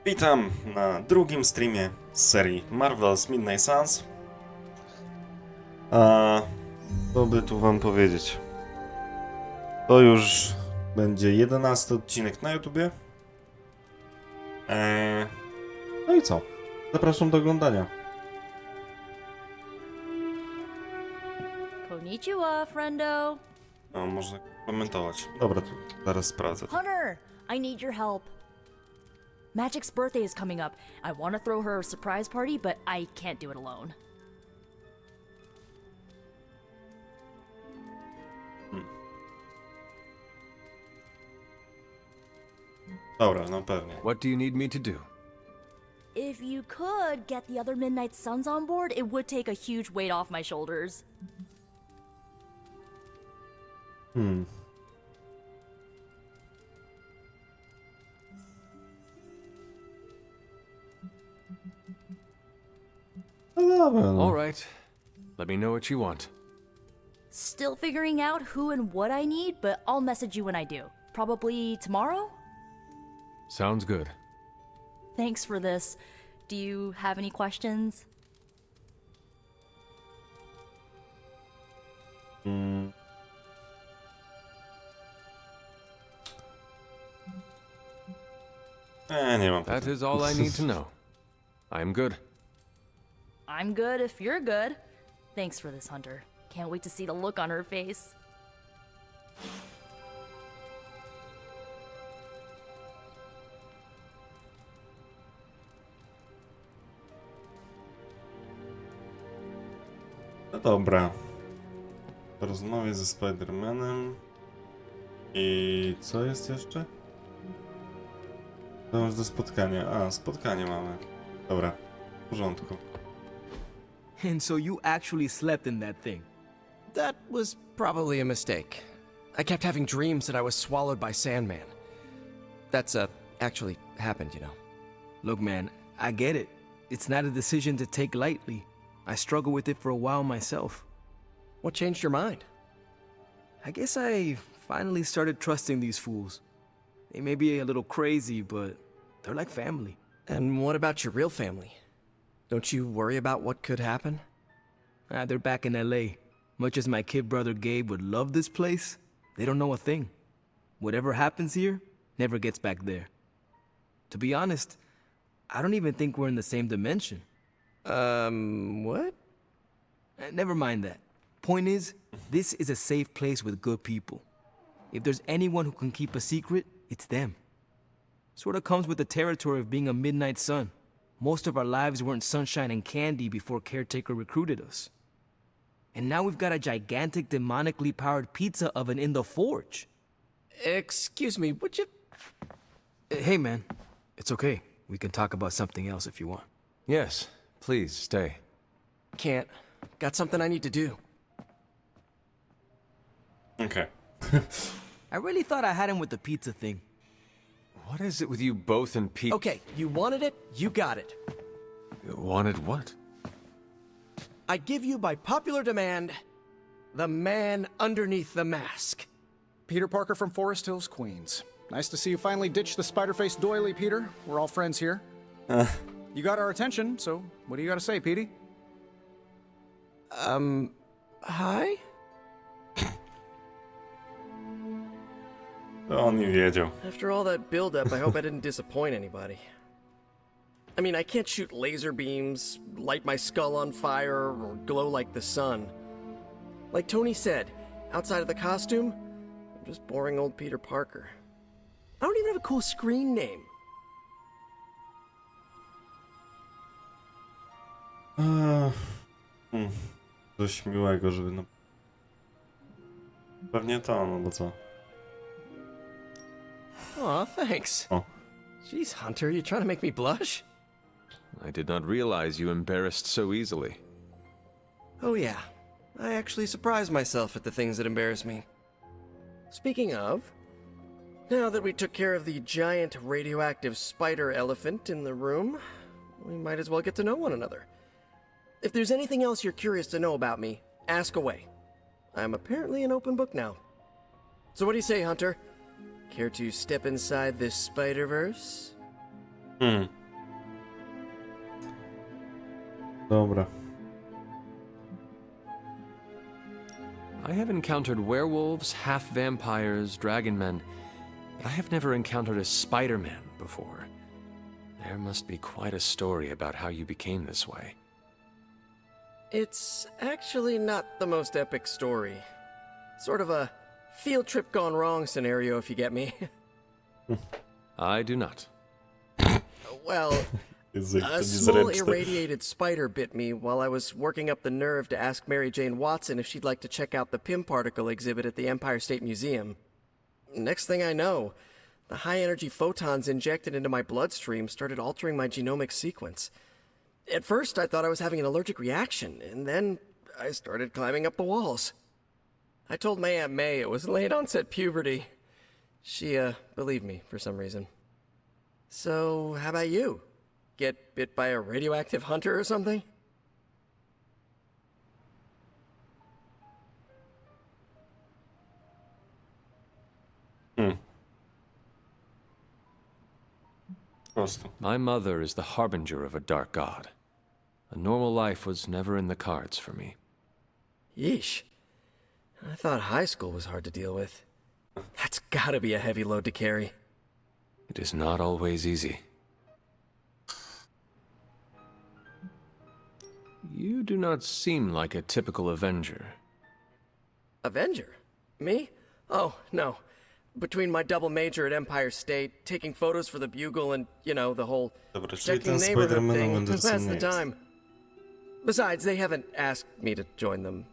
Witam na drugim streamie z serii Marvel's Midnight Suns. A co by tu wam powiedzieć? To już będzie 11 odcinek na YouTubie. No i co? Zapraszam do oglądania. Konnichiwa, friendo. No, można komentować. Dobra, to zaraz sprawdzę. Hunter, I need your help. Magic's birthday is coming up. I want to throw her a surprise party, but I can't do it alone. Dobra, no pewnie. What do you need me to do? If you could get the other Midnight Suns on board, it would take a huge weight off my shoulders. No dobra, no. All right. Let me know what you want. Still figuring out who and what I need, but I'll message you when I do. Probably tomorrow? Sounds good. Thanks for this. Do you have any questions? Nie mam. That is all I need to know. I'm good. I'm good if you're good. Thanks for this, Hunter. Can't wait to see the look on her face. No dobra. Porozmawiać ze Spider-Manem. I co jest jeszcze? Dąż do spotkania. A, spotkanie mamy. Dobra, w porządku. And so you actually slept in that thing? That was probably a mistake. I kept having dreams that I was swallowed by Sandman. That's, actually happened, you know. Look, man, I get it. It's not a decision to take lightly. I struggled with it for a while myself. What changed your mind? I guess I finally started trusting these fools. They may be a little crazy, but they're like family. And what about your real family? Don't you worry about what could happen? They're back in LA. Much as my kid brother Gabe would love this place, they don't know a thing. Whatever happens here never gets back there. To be honest, I don't even think we're in the same dimension. What? Never mind that. Point is, this is a safe place with good people. If there's anyone who can keep a secret, it's them. Sort of comes with the territory of being a Midnight Sun. Most of our lives weren't sunshine and candy before Caretaker recruited us. And now we've got a gigantic demonically powered pizza oven in the forge. Excuse me, would you... Hey man, it's okay. We can talk about something else if you want. Yes, please stay. Can't. Got something I need to do. Okej. I really thought I had him with the pizza thing. What is it with you both and Pete? Okay, you wanted it, you got it. Wanted what? I give you by popular demand, the man underneath the mask. Peter Parker from Forest Hills, Queens. Nice to see you finally ditched the spider-faced doily, Peter. We're all friends here. You got our attention, so what do you got to say, Petey? Hi? To on nie wiedział. After all that build-up, I hope I didn't disappoint anybody. I mean, I can't shoot laser beams, light my skull on fire, or glow like the sun. Like Tony said, outside of the costume, I'm just boring old Peter Parker. I don't even have a cool screen name. Coś miłego, żeby no... Pewnie to, no bo co? Aw, thanks. Oh. Jeez, Hunter, you trying to make me blush? I did not realize you embarrassed so easily. Oh yeah, I actually surprise myself at the things that embarrass me. Speaking of, now that we took care of the giant radioactive spider elephant in the room, we might as well get to know one another. If there's anything else you're curious to know about me, ask away. I'm apparently an open book now. So what do you say, Hunter? Care to step inside this Spider-Verse? Dobra. I have encountered werewolves, half-vampires, dragon men, but I have never encountered a Spider-Man before. There must be quite a story about how you became this way. It's actually not the most epic story. Sort of a field trip gone wrong scenario, if you get me. I do not. Well, a small irradiated spider bit me while I was working up the nerve to ask Mary Jane Watson if she'd like to check out the Pym particle exhibit at the Empire State Museum. Next thing I know, the high-energy photons injected into my bloodstream started altering my genomic sequence. At first, I thought I was having an allergic reaction, and then I started climbing up the walls. I told my Aunt May it was late-onset puberty. She, believed me for some reason. So, how about you? Get bit by a radioactive hunter or something? Prosto. My mother is the harbinger of a dark god. A normal life was never in the cards for me. Yeesh. I thought high school was hard to deal with. That's gotta be a heavy load to carry. It is not always easy. You do not seem like a typical Avenger. Avenger? Me? Oh, no. Between my double major at Empire State, taking photos for the Bugle, and, you know, the whole Dobra, czyli checking ten neighborhood Spider-Man thing, Anderson that's the nie jest. time. Besides, they haven't asked me to join them.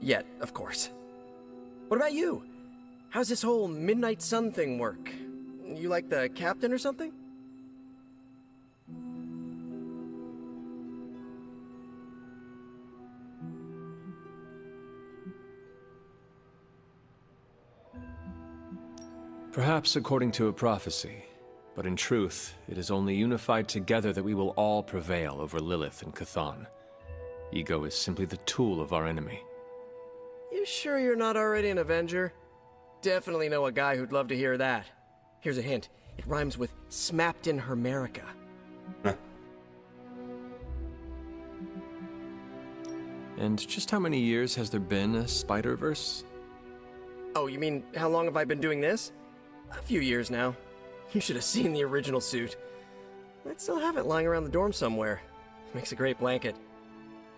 Yet, of course. What about you? How's this whole Midnight Sun thing work? You like the captain or something? Perhaps according to a prophecy, but in truth, it is only unified together that we will all prevail over Lilith and Chthon. Ego is simply the tool of our enemy. You sure you're not already an Avenger? Definitely know a guy who'd love to hear that. Here's a hint. It rhymes with smapped in Hermerica. And just how many years has there been a Spider-Verse? Oh, you mean how long have I been doing this? A few years now. You should have seen the original suit. I'd still have it lying around the dorm somewhere. Makes a great blanket.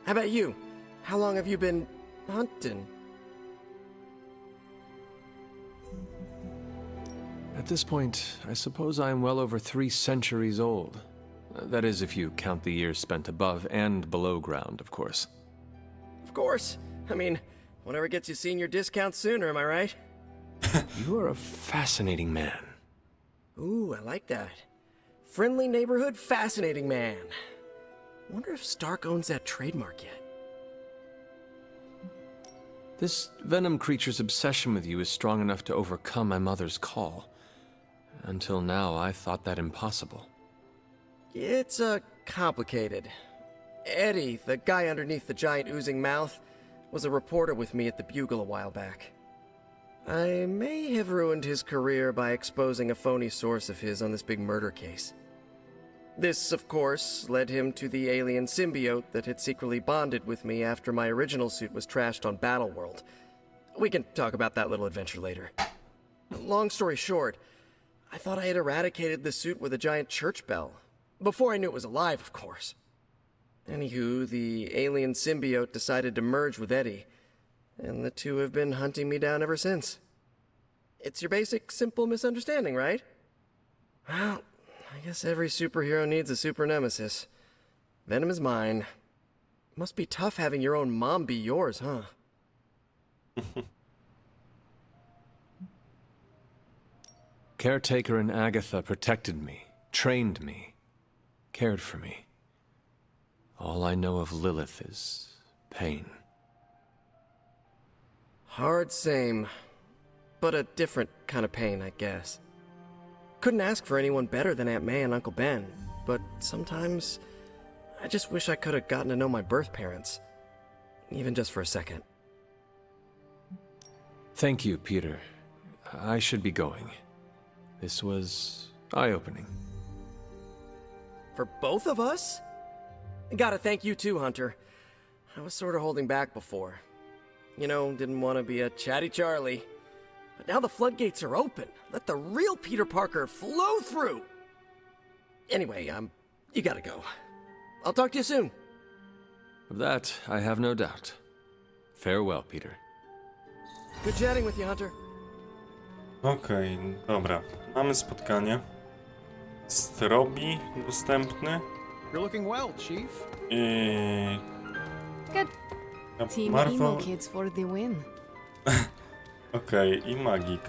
How about you? How long have you been hunting? At this point, I suppose I am well over 3 centuries old. That is, if you count the years spent above and below ground, of course. Of course. I mean, whatever gets you senior discounts sooner, am I right? You are a fascinating man. Ooh, I like that. Friendly neighborhood, fascinating man. Wonder if Stark owns that trademark yet. This venom creature's obsession with you is strong enough to overcome my mother's call. Until now, I thought that impossible. It's, complicated. Eddie, the guy underneath the giant oozing mouth, was a reporter with me at the Bugle a while back. I may have ruined his career by exposing a phony source of his on this big murder case. This, of course, led him to the alien symbiote that had secretly bonded with me after my original suit was trashed on Battleworld. We can talk about that little adventure later. Long story short, I thought I had eradicated the suit with a giant church bell. Before I knew it was alive, of course. Anywho, the alien symbiote decided to merge with Eddie, and the two have been hunting me down ever since. It's your basic, simple misunderstanding, right? Well, I guess every superhero needs a super nemesis. Venom is mine. Must be tough having your own mom be yours, huh? Caretaker and Agatha protected me, trained me, cared for me. All I know of Lilith is pain. Hard same, but a different kind of pain, I guess. Couldn't ask for anyone better than Aunt May and Uncle Ben, but sometimes I just wish I could have gotten to know my birth parents, even just for a second. Thank you, Peter. I should be going. This was eye-opening. For both of us? Gotta thank you too, Hunter. I was sort of holding back before. You know, didn't want to be a chatty Charlie. But now the floodgates are open. Let the real Peter Parker flow through. Anyway, you gotta go. I'll talk to you soon. Of that, I have no doubt. Farewell, Peter. Good chatting with you, Hunter. Okej, dobra. Mamy spotkanie. Strobi dostępny. You're looking well, Chief. I... Good. Team Marvel. Emo Kids for the win. Okej, i magik.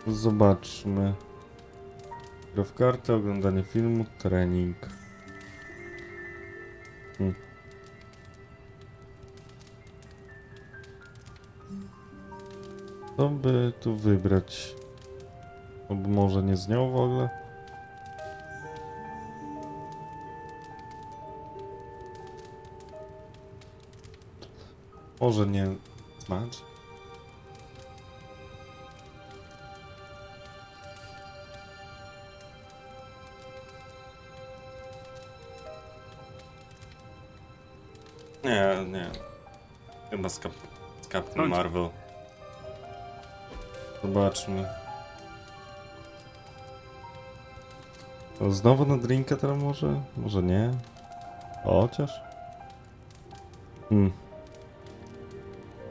Zobaczmy. Gra w kartę, oglądanie filmu, trening. Co by tu wybrać? Albo może nie z nią w ogóle? Może nie smacz? Nie. Chyba z Captain Marvel. Zobaczmy. To znowu na drinka teraz może? Może nie? Chociaż?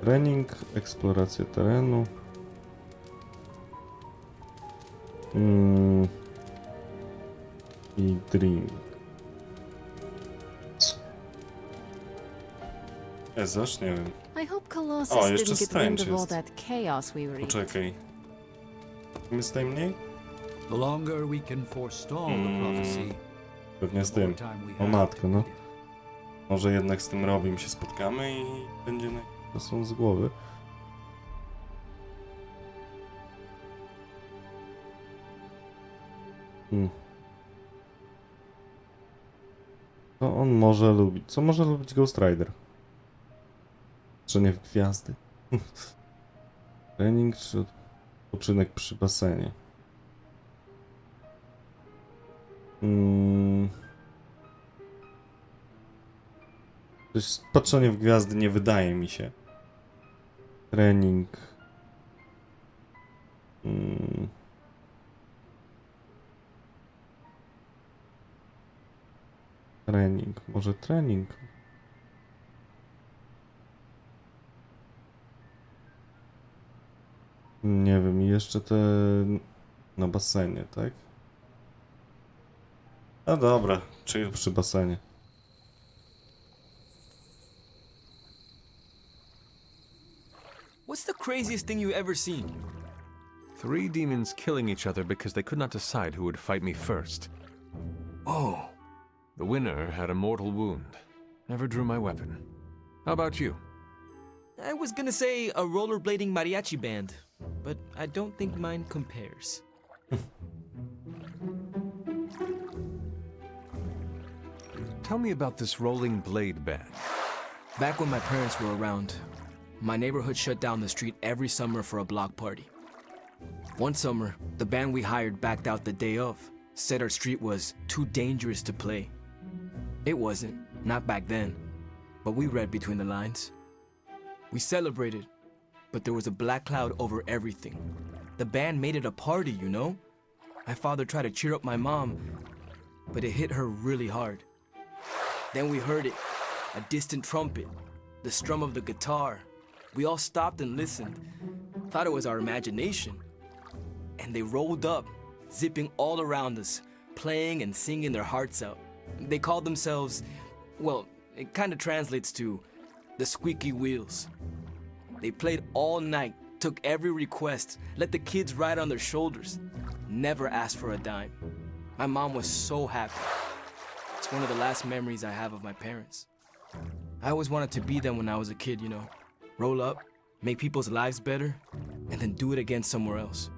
Trening, eksploracja terenu. I drink. Jezus, nie wiem. I hope Colossus O, jeszcze didn't get Strange wind of all jest. that chaos we were in. Poczekaj. My z tej mniej? The longer we can forestall the prophecy, Pewnie z the more tym. time we O have matko, to no. read it. Może jednak z tym Robim się spotkamy i będzie to są z głowy. Co on może lubić? Co może lubić Ghost Rider? Patrzenie w gwiazdy? Trening czy odpoczynek przy basenie? Patrzenie w gwiazdy nie wydaje mi się. Trening. Trening. Może trening? Nie wiem, i jeszcze te na basenie, tak? No dobra, chill przy basenie. What's the craziest thing you've ever seen? 3 demons killing each other because they could not decide who would fight me first. Oh, The winner had a mortal wound. Never drew my weapon. How about you? I was gonna say a rollerblading mariachi band, but I don't think mine compares. Tell me about this rolling blade band. Back when my parents were around, my neighborhood shut down the street every summer for a block party. One summer, the band we hired backed out the day of, said our street was too dangerous to play. It wasn't, not back then, but we read between the lines. We celebrated, but there was a black cloud over everything. The band made it a party, you know? My father tried to cheer up my mom, but it hit her really hard. Then we heard it, a distant trumpet, the strum of the guitar. We all stopped and listened, thought it was our imagination. And they rolled up, zipping all around us, playing and singing their hearts out. They called themselves, well, it kind of translates to the Squeaky Wheels. They played all night, took every request, let the kids ride on their shoulders, never asked for a dime. My mom was so happy. It's one of the last memories I have of my parents. I always wanted to be them when I was a kid, you know. Roll up, make people's lives better, and then do it again somewhere else.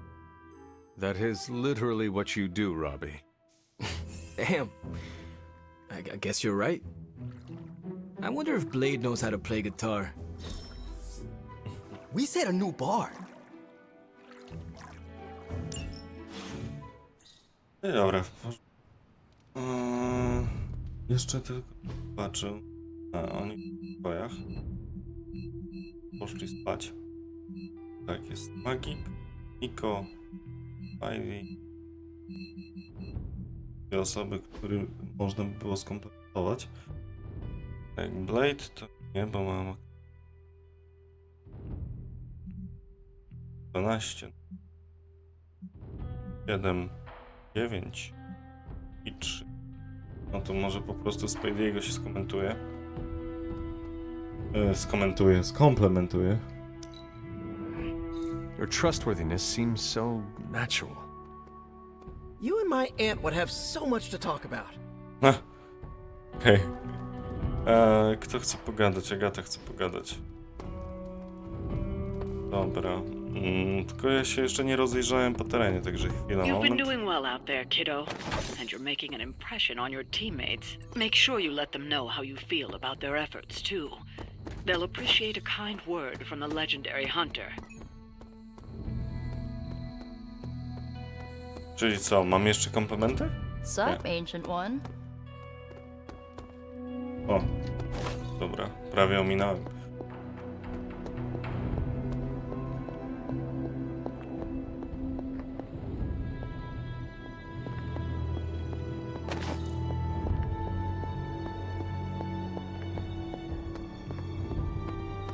That is literally what you do, Robbie. Damn. I guess you're right. I wonder if Blade knows how to play guitar. We set a new bar. No dobra. Jeszcze tylko patrzę. Oni w pokojach. Poszli spać. Tak, jest Magik, Niko, Ivy. Dwie osoby, które można by było skompletować. Jak Blade to nie, bo mam 12, 7, 9 i 3. No to może po prostu Spidey'ego się skomplementuje. Your trustworthiness seems so natural. You and my aunt would have so much to talk about. Hej. Kto chce pogadać? Agata chce pogadać. Dobra. Tylko ja się jeszcze nie rozejrzałem po terenie, także chwila, You've been moment. doing well out there, kiddo. And you're making an impression on your teammates. Make sure you let them know how you feel about their efforts, too. They'll appreciate a kind word from the legendary hunter. Czyli co, mam jeszcze komplementy? Sup, Ancient One? O, dobra, prawie ominąłem.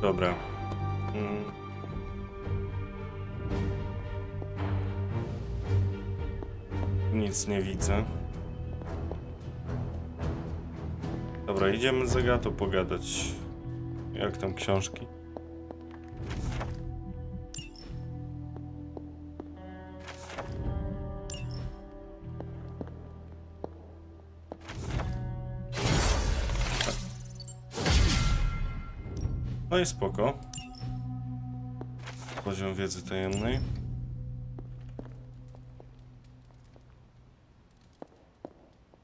Dobra. Nic nie widzę. Dobra, idziemy z Agatą pogadać. Jak tam książki? No i spoko. Poziom wiedzy tajemnej.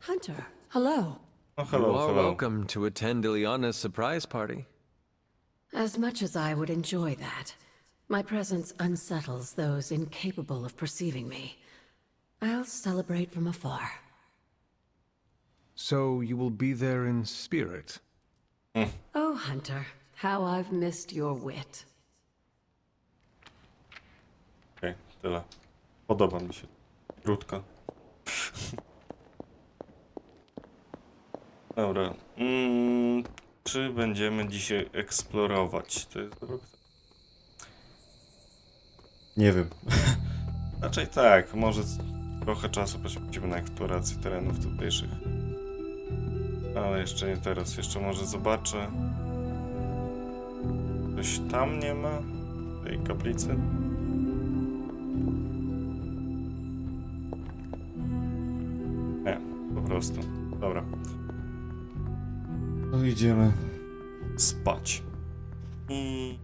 Hunter, hello. No You hello, are hello. welcome to attend Ileana's surprise party. As much as I would enjoy that, my presence unsettles those incapable of perceiving me. I'll celebrate from afar. So you will be there in spirit? Oh, Hunter, how I've missed your wit. Okej, tyle. Podoba mi się. Krótko. Dobra. Czy będziemy dzisiaj eksplorować? To jest dobre pytanie. Nie wiem. Raczej tak. Może trochę czasu poświęcimy na eksplorację terenów tutejszych. Ale jeszcze nie teraz. Jeszcze może zobaczę. Coś tam nie ma? W tej kaplicy? Nie, po prostu. Dobra. To idziemy spać. I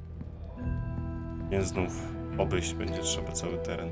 znów obejść będzie trzeba cały teren.